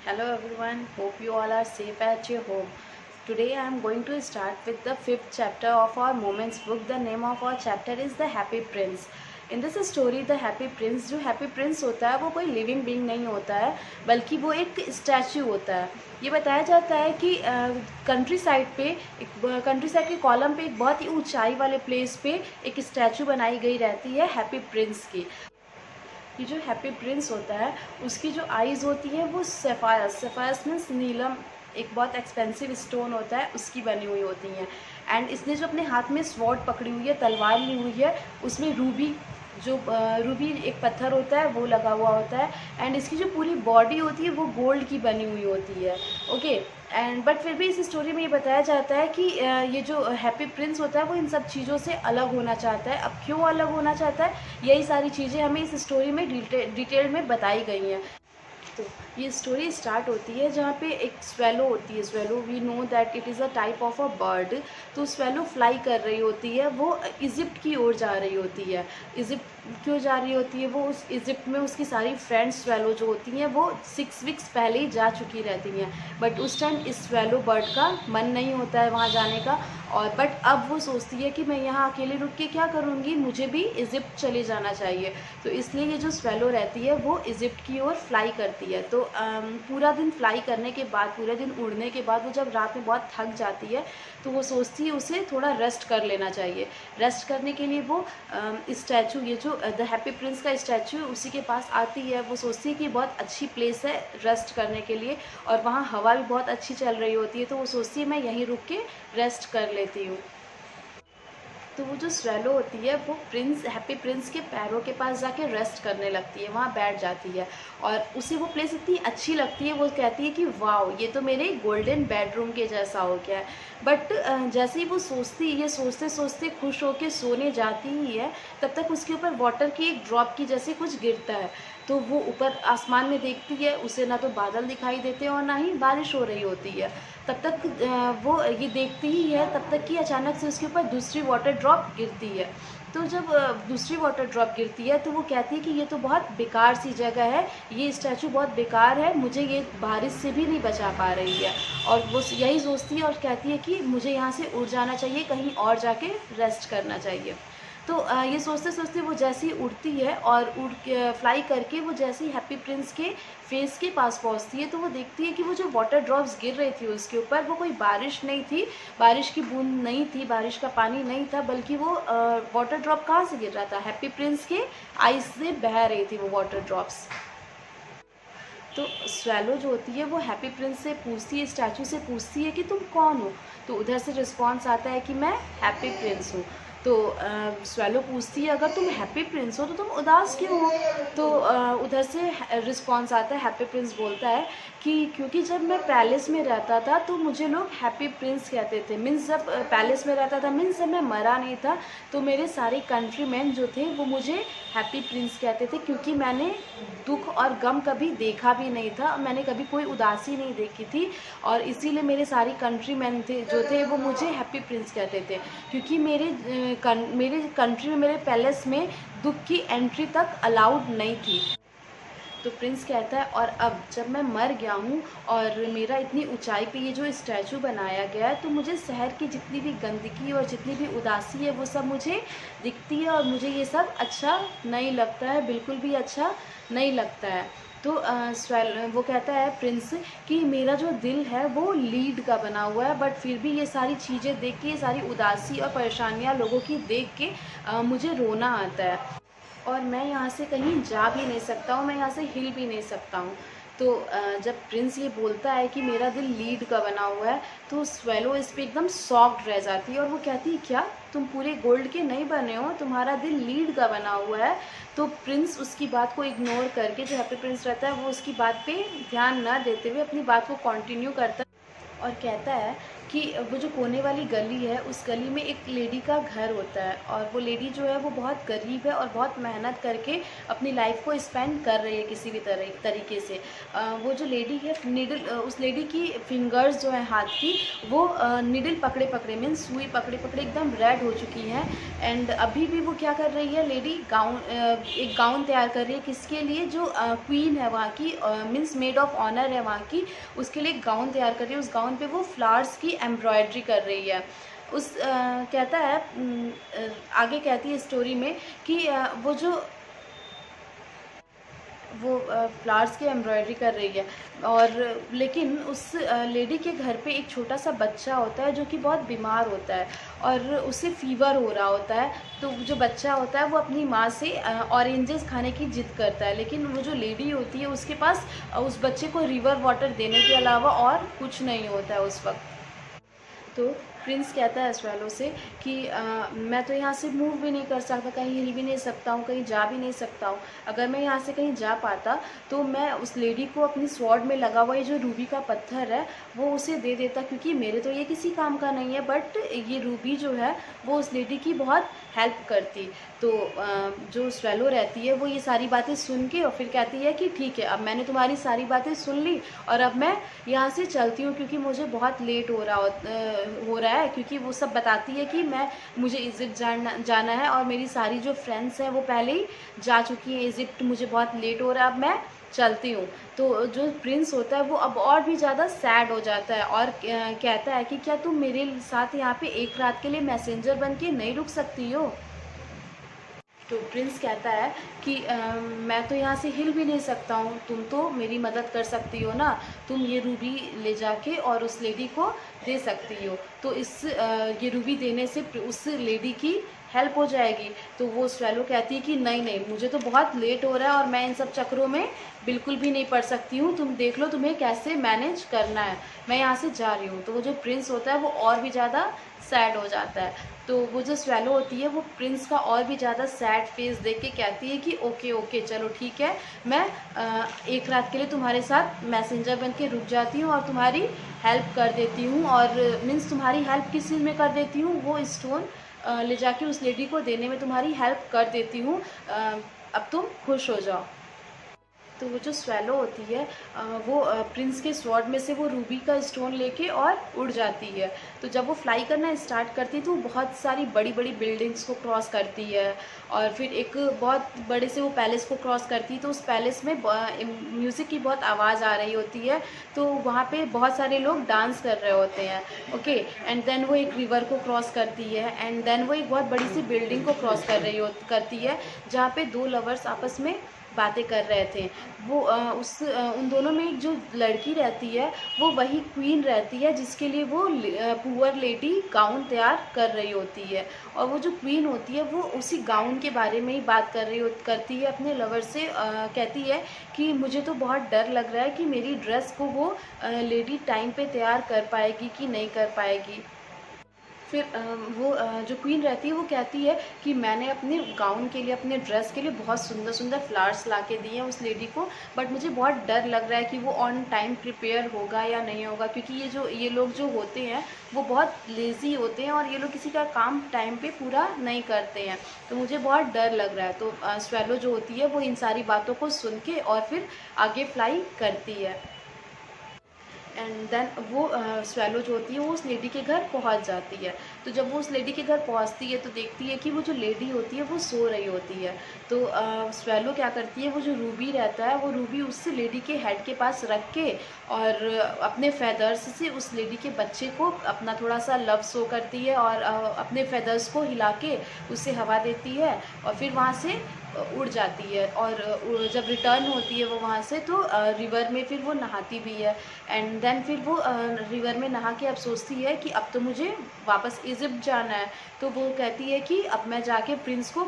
Hello everyone, hope you all are safe at your home. Today I am going to start with the fifth chapter of our Moments book. The name of our chapter is The Happy Prince. In this story The Happy Prince, जो happy Prince होता है वो कोई living being नहीं होता है, बल्कि वो एक स्टैचू होता है। ये बताया जाता है कि कंट्री साइड पे कंट्री साइड के कॉलम पे एक बहुत ही ऊंचाई वाले प्लेस पे एक स्टैचू बनाई गई रहती है हैप्पी प्रिंस की। ये जो हैप्पी प्रिंस होता है उसकी जो आइज़ होती है वो सेफायर्स मीन्स नीलम, एक बहुत एक्सपेंसिव स्टोन होता है उसकी बनी हुई होती हैं। एंड इसने जो अपने हाथ में स्वॉर्ड पकड़ी हुई है, तलवार ली हुई है, उसमें रूबी रूबी एक पत्थर होता है वो लगा हुआ होता है। एंड इसकी जो पूरी बॉडी होती है वो गोल्ड की बनी हुई होती है। ओके, एंड बट फिर भी इस स्टोरी में ये बताया जाता है कि ये जो हैप्पी प्रिंस होता है वो इन सब चीज़ों से अलग होना चाहता है। अब क्यों अलग होना चाहता है, यही सारी चीज़ें हमें इस स्टोरी में डिटेल में बताई गई हैं। तो ये स्टोरी स्टार्ट होती है जहाँ पे एक स्वेलो होती है। Swallow, we know that it is a type of a bird. तो स्वेलो फ्लाई कर रही होती है, वो इजिप्ट की ओर जा रही होती है। इजिप्ट क्यों जा रही होती है, वो उस इजिप्ट में उसकी सारी फ्रेंड्स स्वेलो जो होती हैं वो 6 वीक्स पहले ही जा चुकी रहती हैं। बट उस टाइम इस स्वेलो बर्ड का मन नहीं होता है वहाँ जाने का, और बट अब वो सोचती है कि मैं यहाँ अकेले रुक के क्या करूँगी, मुझे भी इजिप्ट चले जाना चाहिए। तो इसलिए ये जो स्वेलो रहती है वो इजिप्ट की ओर फ्लाई करती है। तो पूरा दिन फ्लाई करने के बाद, पूरे दिन उड़ने के बाद वो जब रात में बहुत थक जाती है तो वो सोचती है उसे थोड़ा रेस्ट कर लेना चाहिए। रेस्ट करने के लिए वो स्टैचू, ये जो द हैप्पी प्रिंस का स्टैचू है उसी के पास आती है। वो सोचती है कि बहुत अच्छी प्लेस है रेस्ट करने के लिए, और वहाँ हवा भी बहुत अच्छी चल रही होती है। तो वो सोचती है मैं यहीं रुक के रेस्ट कर लेती हूँ। तो वो जो स्वेलो होती है वो हैप्पी प्रिंस के पैरों के पास जाके रेस्ट करने लगती है, वहाँ बैठ जाती है। और उसे वो प्लेस इतनी अच्छी लगती है, वो कहती है कि वाओ, ये तो मेरे गोल्डन बेडरूम के जैसा हो गया है। बट जैसे ही वो ये सोचते सोचते खुश होके सोने जाती ही है, तब तक उसके ऊपर वाटर की एक ड्रॉप की जैसे कुछ गिरता है। तो वो ऊपर आसमान में देखती है, उसे ना तो बादल दिखाई देते और ना ही बारिश हो रही होती है। तब तक वो ये देखती ही है तब तक कि अचानक से उसके ऊपर दूसरी वाटर ड्रॉप गिरती है। तो जब दूसरी वाटर ड्रॉप गिरती है तो वो कहती है कि ये तो बहुत बेकार सी जगह है, ये स्टैचू बहुत बेकार है, मुझे ये बारिश से भी नहीं बचा पा रही है। और वो यही सोचती है और कहती है कि मुझे यहाँ से उड़ जाना चाहिए, कहीं और जाके रेस्ट करना चाहिए। तो ये सोचते सोचते वो जैसे ही उड़ती है और उड़ के फ्लाई करके वो जैसे ही हैप्पी प्रिंस के फेस के पास पहुंचती है तो वो देखती है कि वो जो वाटर ड्रॉप्स गिर रही थी उसके ऊपर, वो कोई बारिश नहीं थी, बारिश की बूंद नहीं थी, बारिश का पानी नहीं था, बल्कि वो वाटर ड्रॉप कहाँ से गिर रहा था, हैप्पी प्रिंस के आईज से बह रही थी वो वाटर ड्रॉप्स। तो स्वेलो जो होती है वो हैप्पी प्रिंस से पूछती है, स्टैचू से पूछती है कि तुम कौन हो। तो उधर से रिस्पॉन्स आता है कि मैं हैप्पी प्रिंस हूँ। तो स्वेलो पूछती है अगर तुम हैप्पी प्रिंस हो तो तुम उदास क्यों हो। तो उधर से रिस्पॉन्स आता है, हैप्पी प्रिंस बोलता है कि क्योंकि जब मैं पैलेस में रहता था तो मुझे लोग हैप्पी प्रिंस कहते थे। मीन्स जब पैलेस में रहता था, मीन्स जब मैं मरा नहीं था, तो मेरे सारे कंट्रीमैन जो थे वो मुझे हैप्पी प्रिंस कहते थे, क्योंकि मैंने दुख और गम कभी देखा भी नहीं था, मैंने कभी कोई उदासी नहीं देखी थी, और इसीलिए मेरे सारे कंट्रीमैन थे वो मुझे हैप्पी प्रिंस कहते थे, क्योंकि मेरे कंट्री में, मेरे पैलेस में दुख की एंट्री तक अलाउड नहीं थी। तो प्रिंस कहता है और अब जब मैं मर गया हूँ और मेरा इतनी ऊंचाई पे ये जो स्टैचू बनाया गया है, तो मुझे शहर की जितनी भी गंदगी और जितनी भी उदासी है वो सब मुझे दिखती है, और मुझे ये सब अच्छा नहीं लगता है, बिल्कुल भी अच्छा नहीं लगता है। तो वो कहता है प्रिंस कि मेरा जो दिल है वो लीड का बना हुआ है, बट फिर भी ये सारी चीज़ें देख के, ये सारी उदासी और परेशानियाँ लोगों की देख के मुझे रोना आता है, और मैं यहाँ से कहीं जा भी नहीं सकता हूँ, मैं यहाँ से हिल भी नहीं सकता हूँ। तो जब प्रिंस ये बोलता है कि मेरा दिल लीड का बना हुआ है, तो स्वेलो इस पर एकदम शॉक्ड रह जाती है, और वो कहती है क्या तुम पूरे गोल्ड के नहीं बने हो, तुम्हारा दिल लीड का बना हुआ है। तो प्रिंस उसकी बात को इग्नोर करके, जो हैप्पी प्रिंस रहता है वो उसकी बात पे ध्यान न देते हुए अपनी बात को कंटिन्यू करता है और कहता है कि वो जो कोने वाली गली है उस गली में एक लेडी का घर होता है, और वो लेडी जो है वो बहुत गरीब है और बहुत मेहनत करके अपनी लाइफ को स्पेंड कर रही है किसी भी तरीके से। वो जो लेडी है निडल, उस लेडी की फिंगर्स जो है हाथ की वो निडल पकड़े पकड़े मीन्स सुई पकड़े पकड़े एकदम रेड हो चुकी है। एंड अभी भी वो क्या कर रही है, लेडी एक गाउन तैयार कर रही है किसके लिए, जो क्वीन है वहाँ की, मीन्स मेड ऑफ ऑनर है वहाँ की, उसके लिए गाउन तैयार कर रही है। उस गाउन पे वो फ्लावर्स की एम्ब्रॉयडरी कर रही है। उस कहता है आगे कहती है स्टोरी में कि वो फ्लावर्स की एम्ब्रॉयडरी कर रही है। और लेकिन उस लेडी के घर पे एक छोटा सा बच्चा होता है जो कि बहुत बीमार होता है और उसे फीवर हो रहा होता है। तो जो बच्चा होता है वो अपनी माँ से ऑरेंजेस खाने की जिद करता है, लेकिन वो जो लेडी होती है उसके पास उस बच्चे को रिवर वाटर देने के अलावा और कुछ नहीं होता है उस वक्त। तो प्रिंस कहता है स्वैलो से कि मैं तो यहाँ से मूव भी नहीं कर सकता, कहीं हिल भी नहीं सकता हूँ, कहीं जा भी नहीं सकता हूँ। अगर मैं यहाँ से कहीं जा पाता तो मैं उस लेडी को अपनी स्वॉर्ड में लगा हुआ ये जो रूबी का पत्थर है वो उसे दे देता, क्योंकि मेरे तो ये किसी काम का नहीं है, बट ये रूबी जो है वो उस लेडी की बहुत हेल्प करती। तो जो स्वैलो रहती है वो ये सारी बातें सुन के और फिर कहती है कि ठीक है, अब मैंने तुम्हारी सारी बातें सुन ली और अब मैं यहाँ से चलती हूँ, क्योंकि मुझे बहुत लेट हो रहा है, क्योंकि वो सब बताती है कि मुझे इजिप्ट जाना है और मेरी सारी जो फ्रेंड्स हैं वो पहले ही जा चुकी हैं इजिप्ट, मुझे बहुत लेट हो रहा है, अब मैं चलती हूँ। तो जो प्रिंस होता है वो अब और भी ज़्यादा सैड हो जाता है और कहता है कि क्या तुम मेरे साथ यहाँ पे एक रात के लिए मैसेंजर बन के नहीं रुक सकती हो। तो प्रिंस कहता है कि मैं तो यहाँ से हिल भी नहीं सकता हूँ, तुम तो मेरी मदद कर सकती हो ना, तुम ये रूबी ले जाके और उस लेडी को दे सकती हो, तो ये रूबी देने से उस लेडी की हेल्प हो जाएगी। तो वो स्वैलो कहती है कि नहीं नहीं, मुझे तो बहुत लेट हो रहा है और मैं इन सब चक्करों में बिल्कुल भी नहीं पड़ सकती हूँ, तुम देख लो तुम्हें कैसे मैनेज करना है, मैं यहाँ से जा रही हूँ। तो वो जो प्रिंस होता है वो और भी ज़्यादा सैड हो जाता है। तो वो जो स्वैलो होती है वो प्रिंस का और भी ज़्यादा सैड फेस देख के कहती है कि ओके ओके चलो ठीक है, मैं एक रात के लिए तुम्हारे साथ मैसेंजर बन के रुक जाती हूँ और तुम्हारी हेल्प कर देती हूँ। और मीन्स तुम्हारी हेल्प किस चीज़ में कर देती हूँ, वो स्टोन ले जाके उस लेडी को देने में तुम्हारी हेल्प कर देती हूँ, अब तुम खुश हो जाओ। तो वो जो स्वैलो होती है वो प्रिंस के स्वॉर्ड में से वो रूबी का स्टोन लेके और उड़ जाती है। तो जब वो फ्लाई करना स्टार्ट करती है तो वो बहुत सारी बड़ी बड़ी बिल्डिंग्स को क्रॉस करती है और फिर एक बहुत बड़े से वो पैलेस को क्रॉस करती है। तो उस पैलेस में म्यूज़िक की बहुत आवाज़ आ रही होती है, तो वहाँ पे बहुत सारे लोग डांस कर रहे होते हैं। ओके, एंड देन वो एक रिवर को क्रॉस करती है एंड देन वो एक बहुत बड़ी सी बिल्डिंग को क्रॉस करती है जहाँ पे दो लवर्स आपस में बातें कर रहे थे। वो उन दोनों में एक जो लड़की रहती है वो वही क्वीन रहती है जिसके लिए वो पुअर लेडी गाउन तैयार कर रही होती है। और वो जो क्वीन होती है वो उसी गाउन के बारे में ही बात करती है अपने लवर से। कहती है कि मुझे तो बहुत डर लग रहा है कि मेरी ड्रेस को वो लेडी टाइम पे तैयार कर पाएगी कि नहीं कर पाएगी। फिर वो जो क्वीन रहती है वो कहती है कि मैंने अपने गाउन के लिए, अपने ड्रेस के लिए बहुत सुंदर सुंदर फ्लावर्स ला के दिए हैं उस लेडी को, बट मुझे बहुत डर लग रहा है कि वो ऑन टाइम प्रिपेयर होगा या नहीं होगा, क्योंकि ये लोग जो होते हैं वो बहुत लेज़ी होते हैं और ये लोग किसी का काम टाइम पे पूरा नहीं करते हैं, तो मुझे बहुत डर लग रहा है। तो स्वैलो जो होती है वो इन सारी बातों को सुन के और फिर आगे फ्लाई करती है। एंड देन वो स्वैलो जो होती है वो उस लेडी के घर पहुंच जाती है। तो जब वो उस लेडी के घर पहुंचती है तो देखती है कि वो जो लेडी होती है वो सो रही होती है। तो स्वैलो क्या करती है, वो जो रूबी रहता है वो रूबी उस लेडी के हेड के पास रख के और अपने फेदर्स से उस लेडी के बच्चे को अपना थोड़ा सा लव शो करती है और अपने फेदर्स को हिला के उसे हवा देती है और फिर वहाँ से उड़ जाती है। और जब रिटर्न होती है वो वहाँ से तो रिवर में फिर वो नहाती भी है। एंड देन फिर वो रिवर में नहा के अब सोचती है कि अब तो मुझे वापस इजिप्ट जाना है। तो वो कहती है कि अब मैं जाके प्रिंस को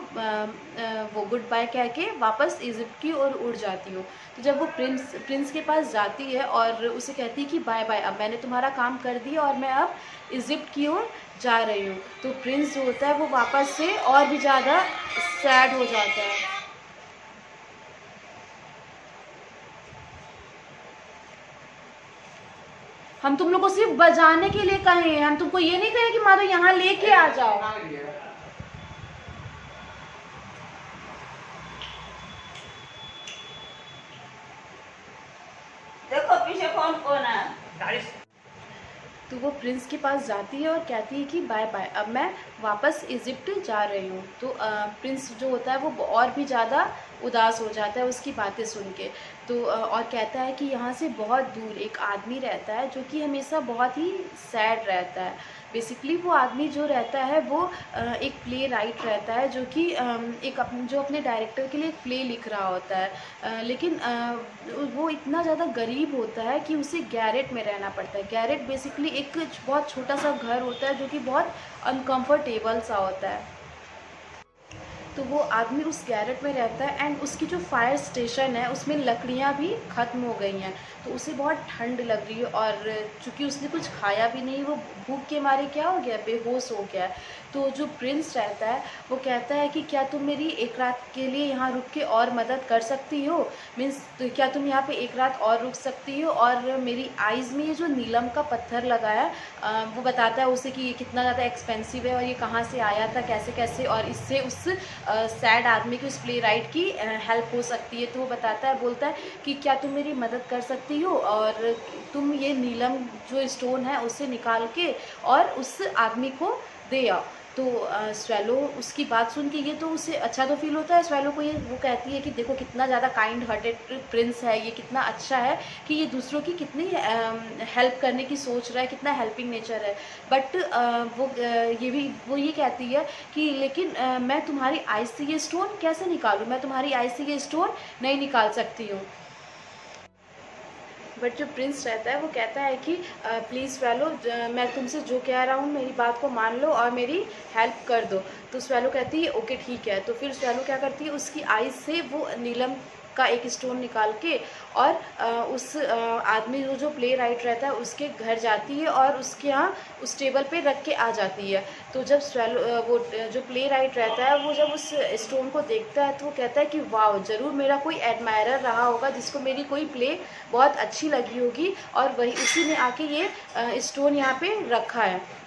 वो गुड बाय कह के वापस इजिप्ट की ओर उड़ जाती हूँ। तो जब वो प्रिंस के पास जाती है और उसे कहती है कि बाय बाय, अब मैंने तुम्हारा काम कर दिया और मैं अब इजिप्ट की ओर जा रही हूँ। तो प्रिंस जो होता है वो वापस से और भी ज़्यादा सैड हो जाता है। हम तुम लोग को सिर्फ बजाने के लिए कहे हैं, हम तुमको ये नहीं कहे कि मारो यहाँ लेके आ जाओ। देखो पीछे कौन कौन है। तो वो प्रिंस के पास जाती है और कहती है कि बाय बाय, अब मैं वापस इजिप्ट जा रही हूँ। तो प्रिंस जो होता है वो और भी ज़्यादा उदास हो जाता है उसकी बातें सुन के। तो और कहता है कि यहाँ से बहुत दूर एक आदमी रहता है जो कि हमेशा बहुत ही सैड रहता है। बेसिकली वो आदमी जो रहता है वो एक प्ले राइट रहता है जो कि जो अपने डायरेक्टर के लिए एक प्ले लिख रहा होता है, लेकिन वो इतना ज़्यादा गरीब होता है कि उसे गैरेट में रहना पड़ता है। गैरेट बेसिकली एक बहुत छोटा सा घर होता है जो कि बहुत अनकंफर्टेबल सा होता है। तो वो आदमी उस गैरेट में रहता है एंड उसकी जो फायर स्टेशन है उसमें लकड़ियाँ भी ख़त्म हो गई हैं। तो उसे बहुत ठंड लग रही है और चूँकि उसने कुछ खाया भी नहीं, वो भूख के मारे क्या हो गया, बेहोश हो गया है। तो जो प्रिंस रहता है वो कहता है कि क्या तुम मेरी एक रात के लिए यहाँ रुक के और मदद कर सकती हो, मीन्स तो क्या तुम यहाँ पे एक रात और रुक सकती हो। और मेरी आइज़ में ये जो नीलम का पत्थर लगा है वो बताता है उसे कि ये कितना ज़्यादा एक्सपेंसिव है और ये कहाँ से आया था, कैसे कैसे, और इससे उस सैड आदमी की, उस प्ले राइट की हेल्प हो सकती है। तो वो बताता है, बोलता है कि क्या तुम मेरी मदद कर सकती हो और तुम ये नीलम जो स्टोन है उसे निकाल के और उस आदमी को दे आओ। तो स्वेलो उसकी बात सुन के ये तो उसे अच्छा तो फील होता है स्वेलो को। ये वो कहती है कि देखो कितना ज़्यादा काइंड हार्टेड प्रिंस है, ये कितना अच्छा है कि ये दूसरों की कितनी हेल्प करने की सोच रहा है, कितना हेल्पिंग नेचर है। बट वो ये कहती है कि लेकिन मैं तुम्हारी आइज़ से ये स्टोन कैसे निकालूँ, मैं तुम्हारी आइज़ से ये स्टोन नहीं निकाल सकती हूँ। बट जो प्रिंस रहता है वो कहता है कि प्लीज़ स्वेलो, मैं तुमसे जो कह रहा हूँ मेरी बात को मान लो और मेरी हेल्प कर दो। तो स्वेलो कहती है ओके ठीक है। तो फिर स्वेलो क्या करती है, उसकी आइज़ से वो नीलम का एक स्टोन निकाल के और उस आदमी जो प्ले राइट रहता है उसके घर जाती है और उसके यहाँ उस टेबल पे रख के आ जाती है। तो जब स्वेलो वो जो प्ले राइट रहता है वो जब उस स्टोन को देखता है तो वो कहता है कि वाह, ज़रूर मेरा कोई एडमायरर रहा होगा जिसको मेरी कोई प्ले बहुत अच्छी लगी होगी और वही उसी ने आके ये स्टोन यहाँ पे रखा है।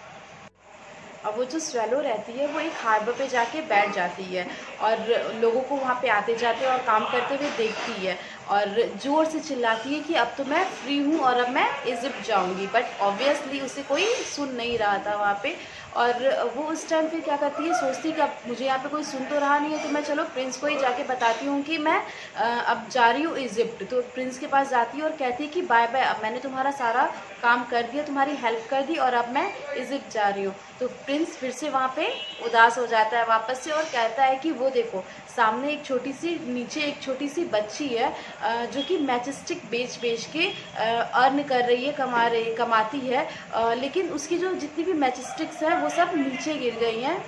और वो जो स्वेलो रहती है वो एक हार्बर पे जाके बैठ जाती है और लोगों को वहाँ पे आते जाते और काम करते हुए देखती है और ज़ोर से चिल्लाती है कि अब तो मैं फ्री हूँ और अब मैं इजिप्ट जाऊँगी। बट ऑब्वियसली उसे कोई सुन नहीं रहा था वहाँ पे। और वो उस टाइम फिर क्या करती है, सोचती है कि अब मुझे यहाँ पे कोई सुन तो रहा नहीं है तो मैं चलो प्रिंस को ही जाके बताती हूँ कि मैं अब जा रही हूँ इजिप्ट। तो प्रिंस के पास जाती है और कहती है कि बाय बाय, अब मैंने तुम्हारा सारा काम कर दिया, तुम्हारी हेल्प कर दी और अब मैं इजिप्ट जा रही हूँ। तो प्रिंस फिर से वहाँ पे उदास हो जाता है वापस से और कहता है कि वो देखो सामने एक छोटी सी, नीचे एक छोटी सी बच्ची है जो कि मैचस्टिक बेच बेच के अर्न कर रही है, कमाती है, लेकिन उसकी जो जितनी भी मैचस्टिक्स हैं वो सब नीचे गिर गई हैं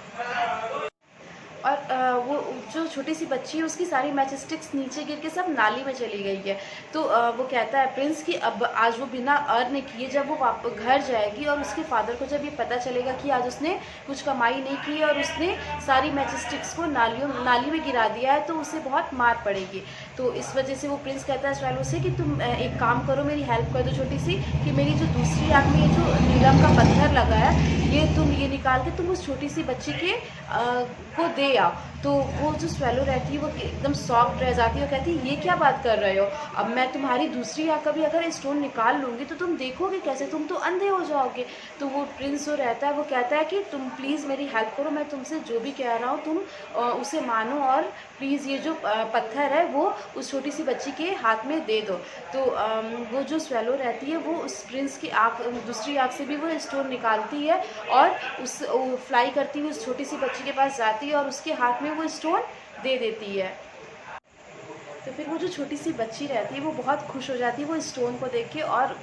और वो जो छोटी सी बच्ची है उसकी सारी मैचस्टिक्स नीचे गिर के सब नाली में चली गई है। तो वो कहता है प्रिंस कि अब आज वो बिना अर्न किए जब वो घर जाएगी और उसके फादर को जब ये पता चलेगा कि आज उसने कुछ कमाई नहीं की और उसने सारी मैचस्टिक्स को नाली में गिरा दिया है तो उसे बहुत मार पड़ेगी। तो इस वजह से वो प्रिंस कहता है स्वेलो से कि तुम एक काम करो, मेरी हेल्प कर दो छोटी सी, कि मेरी जो दूसरी आँख में ये जो नीलम का पत्थर लगा है ये निकाल के तुम उस छोटी सी बच्ची के को दे आओ। तो वो जो स्वेलो रहती है वो एकदम सॉफ्ट रह जाती है और कहती है ये क्या बात कर रहे हो, अब मैं तुम्हारी दूसरी आँख का भी अगर स्टोन निकाल लूँगी तो तुम देखोगे कैसे, तुम तो अंधे हो जाओगे। तो वो प्रिंस जो रहता है वो कहता है कि तुम प्लीज़ मेरी हेल्प करो, मैं तुमसे जो भी कह रहा हूँ तुम उसे मानो और प्लीज़ ये जो पत्थर है वो उस छोटी सी बच्ची के हाथ में दे दो। तो वो जो स्वेलो रहती है वो उस प्रिंस की आँख, दूसरी आँख से भी वो स्टोन निकालती है और उस फ्लाई करती हुई उस छोटी सी बच्ची के पास जाती है और उसके हाथ में वो स्टोन दे देती है। तो फिर वो जो छोटी सी बच्ची रहती है वो बहुत खुश हो जाती है वो स्टोन को देख के और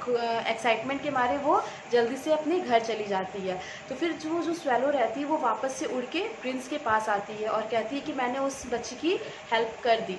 एक्साइटमेंट के मारे वो जल्दी से अपने घर चली जाती है। तो फिर जो स्वेलो रहती है वो वापस से उड़ के प्रिंस के पास आती है और कहती है कि मैंने उस बच्ची की हेल्प कर दी।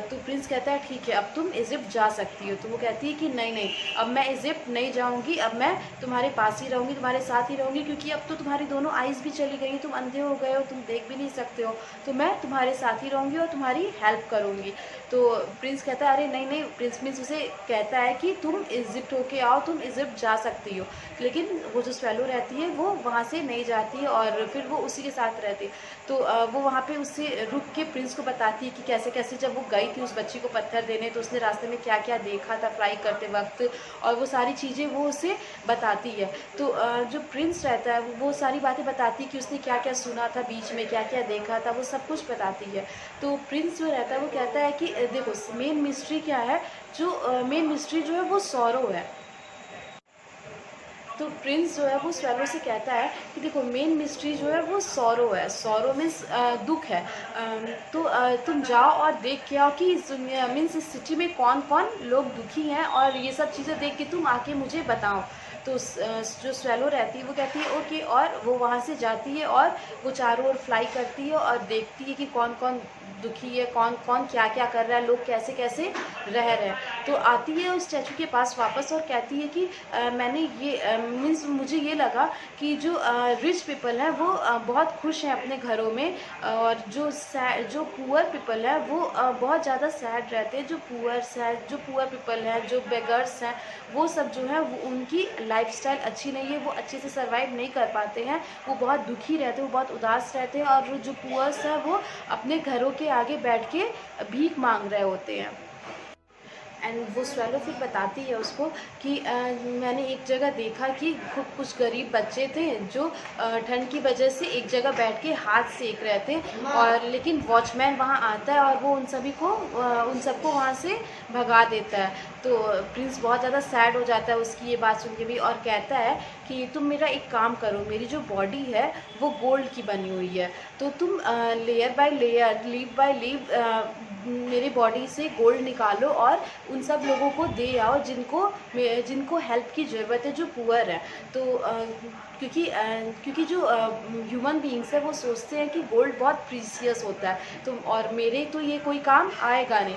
तो प्रिंस कहता है ठीक है अब तुम इजिप्ट जा सकती हो। तो वो कहती है कि नहीं अब मैं इजिप्ट नहीं जाऊँगी, अब मैं तुम्हारे पास ही रहूँगी, तुम्हारे साथ ही रहूँगी, क्योंकि अब तो तुम्हारी दोनों आइज़ भी चली गई, तुम अंधे हो गए हो, तुम देख भी नहीं सकते हो, तो मैं तुम्हारे साथ ही रहूँगी और तुम्हारी हेल्प करूँगी। तो प्रिंस कहता है अरे नहीं नहीं, प्रिंस मीन्स उसे कहता है कि तुम इजिप्ट होके आओ, तुम इजिप्ट जा सकती हो। लेकिन वो जो स्वेलो रहती है वो वहाँ से नहीं जाती है और फिर वो उसी के साथ रहती है। तो वो वहाँ पे उससे रुक के प्रिंस को बताती है कि कैसे कैसे जब वो गई थी उस बच्ची को पत्थर देने तो उसने रास्ते में क्या क्या देखा था फ्लाई करते वक्त, और वो सारी चीज़ें वो उसे बताती है। तो जो प्रिंस रहता है वो सारी बातें बताती है कि उसने क्या क्या सुना था, बीच में क्या क्या देखा था, वो सब कुछ बताती है। तो प्रिंस जो रहता है वो कहता है कि देखो मेन मिस्ट्री क्या है, जो मेन मिस्ट्री जो है वो सॉरो है। तो प्रिंस जो है वो स्वेलो से कहता है कि देखो मेन मिस्ट्री जो है वो सॉरो है, सॉरो मीन्स दुख है। तो तुम जाओ और देख के आओ कि इस दुनिया मीन्स इस सिटी में कौन कौन लोग दुखी हैं, और ये सब चीज़ें देख के तुम आके मुझे बताओ। तो जो स्वेलो रहती है वो कहती है ओके, और वो वहाँ से जाती है और वो चारों ओर फ्लाई करती है और देखती है कि कौन कौन दुखी है, कौन कौन क्या क्या कर रहा है, लोग कैसे कैसे रह रहे हैं। तो आती है उस स्टैचू के पास वापस और कहती है कि मैंने ये मीन्स मुझे ये लगा कि जो रिच पीपल हैं वो बहुत खुश हैं अपने घरों में, और जो पुअर पीपल हैं वो बहुत ज़्यादा सैड रहते हैं। जो पुअर पीपल हैं, जो बेगर्स हैं, वो सब जो है वो उनकी लाइफस्टाइल अच्छी नहीं है, वो अच्छे से सर्वाइव नहीं कर पाते हैं, वो बहुत दुखी रहते हैं, वो बहुत उदास रहते हैं, और जो पुअर्स हैं वो अपने घरों के आगे बैठ के भीख मांग रहे होते हैं। एंड वो स्वेलो फिर बताती है उसको कि मैंने एक जगह देखा कि कुछ गरीब बच्चे थे जो ठंड की वजह से एक जगह बैठ के हाथ सेक रहे थे, और लेकिन वॉचमैन वहाँ आता है और वो उन सबको वहाँ से भगा देता है। तो प्रिंस बहुत ज़्यादा सैड हो जाता है उसकी ये बात सुन के भी, और कहता है कि तुम मेरा एक काम करो, मेरी जो बॉडी है वो गोल्ड की बनी हुई है, तो तुम layer by layer, leave by leave मेरी बॉडी से गोल्ड निकालो और उन सब लोगों को दे आओ जिनको हेल्प की ज़रूरत है, जो पुअर है। तो क्योंकि जो ह्यूमन बीइंग्स है वो सोचते हैं कि गोल्ड बहुत प्रीसियस होता है, तो और मेरे तो ये कोई काम आएगा नहीं।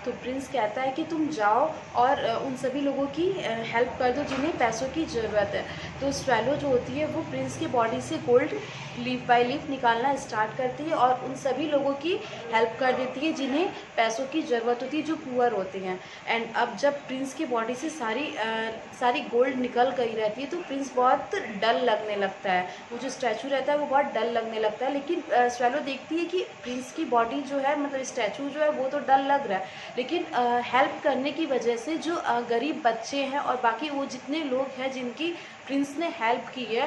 तो प्रिंस कहता है कि तुम जाओ और उन सभी लोगों की हेल्प कर दो जिन्हें पैसों की ज़रूरत है। तो स्वेलो जो होती है वो प्रिंस की बॉडी से गोल्ड लीफ बाय लीफ निकालना स्टार्ट करती है और उन सभी लोगों की हेल्प कर देती है जिन्हें पैसों की ज़रूरत होती है, जो पुअर होते हैं। एंड अब जब प्रिंस की बॉडी से सारी गोल्ड निकल गई रहती है तो प्रिंस बहुत डल लगने लगता है, वो जो स्टैचू रहता है वो बहुत डल लगने लगता है। लेकिन स्वेलो देखती है कि प्रिंस की बॉडी जो है, मतलब स्टैचू जो है वो तो डल लग रहा है, लेकिन हेल्प करने की वजह से जो गरीब बच्चे हैं और बाकी वो जितने लोग हैं जिनकी प्रिंस ने हेल्प की है,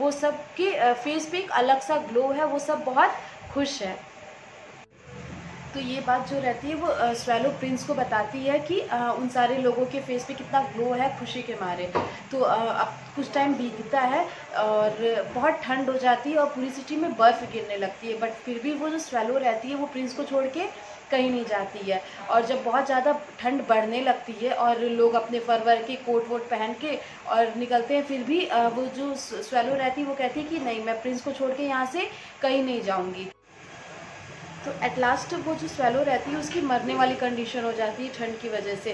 वो सब के फेस पे एक अलग सा ग्लो है, वो सब बहुत खुश है। तो ये बात जो रहती है वो स्वेलो प्रिंस को बताती है कि उन सारे लोगों के फेस पे कितना ग्लो है खुशी के मारे। तो अब कुछ टाइम बीतता है और बहुत ठंड हो जाती है और पूरी सिटी में बर्फ़ गिरने लगती है, बट फिर भी वो जो स्वेलो रहती है वो प्रिंस को छोड़ के कहीं नहीं जाती है। और जब बहुत ज़्यादा ठंड बढ़ने लगती है और लोग अपने फर के कोट वोट पहन के और निकलते हैं, फिर भी वो जो स्वेलो रहती है वो कहती है कि नहीं, मैं प्रिंस को छोड़ के यहाँ से कहीं नहीं जाऊँगी। तो एट लास्ट वो जो स्वेलो रहती है उसकी मरने वाली कंडीशन हो जाती है ठंड की वजह से।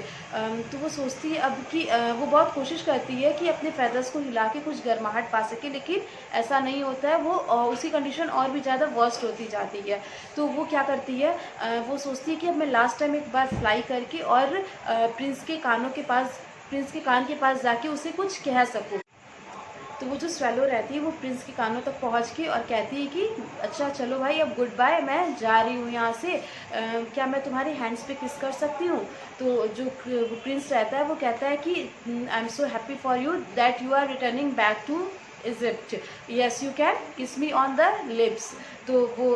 तो वो सोचती है अब कि वो बहुत कोशिश करती है कि अपने फैदर्स को हिला के कुछ गर्माहट पा सके, लेकिन ऐसा नहीं होता है, वो उसकी कंडीशन और भी ज़्यादा वर्स्ट होती जाती है। तो वो क्या करती है, वो सोचती है कि अब मैं लास्ट टाइम एक बार फ्लाई करके और प्रिंस के कान के पास जाके उसे कुछ कह सकूँ। तो वो जो स्वेलो रहती है वो प्रिंस के कानों तक पहुंच के और कहती है कि अच्छा चलो भाई, अब गुड बाय, मैं जा रही हूँ यहाँ से, क्या मैं तुम्हारे हैंड्स पे किस कर सकती हूँ। तो जो प्रिंस रहता है वो कहता है कि I am so happy for you that you are returning back to Egypt, yes you can kiss me on the lips. तो वो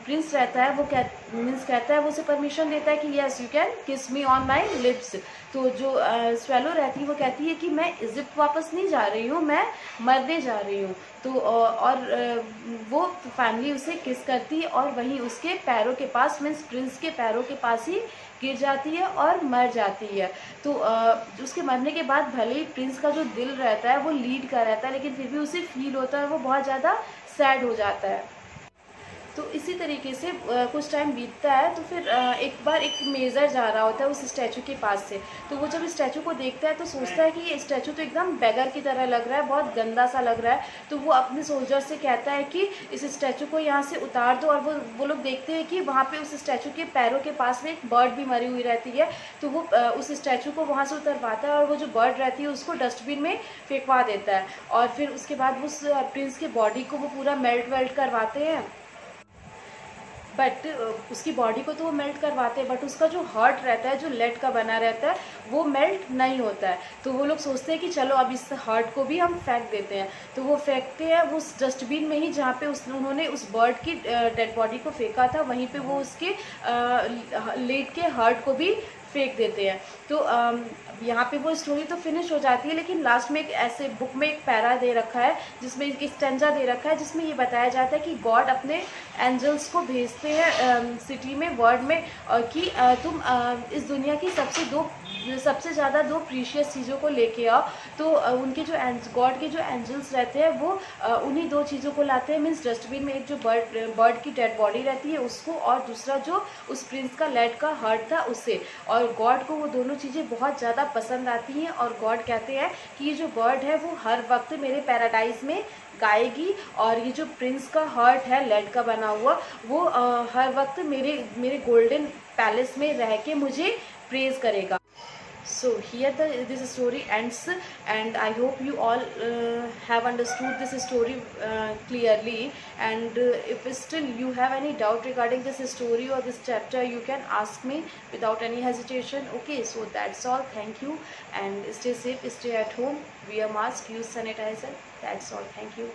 प्रिंस रहता है वो कहता है, वो उसे परमिशन देता है कि yes you can kiss me on my lips. तो जो स्वेलो रहती है वो कहती है कि मैं इजिप्ट वापस नहीं जा रही हूँ, मैं मरने जा रही हूँ। तो वो फाइनली उसे किस करती है और वहीं उसके पैरों के पास, मीन्स प्रिंस के पैरों के पास ही गिर जाती है और मर जाती है। तो उसके मरने के बाद भले ही प्रिंस का जो दिल रहता है वो लीड का रहता है, लेकिन फिर भी उसे फील होता है, वो बहुत ज़्यादा सैड हो जाता है। तो इसी तरीके से कुछ टाइम बीतता है तो फिर एक बार एक मेजर जा रहा होता है उस स्टैचू के पास से। तो वो जब स्टैचू को देखता है तो सोचता है कि ये स्टैचू तो एकदम बेगर की तरह लग रहा है, बहुत गंदा सा लग रहा है। तो वो अपने सोल्जर से कहता है कि इस स्टैचू को यहाँ से उतार दो। और वो लोग देखते हैं कि वहाँ पे उस स्टैचू के पैरों के पास में एक बर्ड भी मरी हुई रहती है। तो वो उस स्टैचू को वहाँ से उतरवाता है और वो जो बर्ड रहती है उसको डस्टबिन में फेंकवा देता है। और फिर उसके बाद उस प्रिंस के बॉडी को वो पूरा मेल्ट करवाते हैं। बट उसकी बॉडी को तो वो मेल्ट करवाते हैं, बट उसका जो हार्ट रहता है, जो लेड का बना रहता है, वो मेल्ट नहीं होता है। तो वो लोग सोचते हैं कि चलो अब इस हार्ट को भी हम फेंक देते हैं। तो वो फेंकते हैं उस डस्टबिन में ही जहाँ पे उन्होंने उस बर्ड की डेड बॉडी को फेंका था, वहीं पे वो उसके लेड के हार्ट को भी फेंक देते हैं। तो यहाँ पे वो स्टोरी तो फिनिश हो जाती है, लेकिन लास्ट में एक ऐसे बुक में एक पैरा दे रखा है जिसमें एक स्टेंजा दे रखा है जिसमें ये बताया जाता है कि गॉड अपने एंजल्स को भेजते हैं सिटी में, वर्ल्ड में, कि तुम इस दुनिया की सबसे ज़्यादा दो प्रीशियस चीज़ों को लेके आओ। तो उनके जो गॉड के जो एंजल्स रहते हैं वो उन्हीं दो चीज़ों को लाते हैं। मीन्स डस्टबिन में एक जो बर्ड की डेड बॉडी रहती है उसको, और दूसरा जो उस प्रिंस का लेड का हार्ट था उसे। और गॉड को वो दोनों चीज़ें बहुत ज़्यादा पसंद आती हैं और गॉड कहते हैं कि ये जो बर्ड है वो हर वक्त मेरे पैराडाइज में गाएगी, और ये जो प्रिंस का हार्ट है लेड का बना हुआ वो हर वक्त मेरे गोल्डन पैलेस में रह के मुझे प्रेज करेगा। So here this story ends, and I hope you all have understood this story clearly. And if still you have any doubt regarding this story or this chapter, you can ask me without any hesitation. Okay, so that's all. Thank you, and stay safe, stay at home, wear mask, use sanitizer. That's all. Thank you.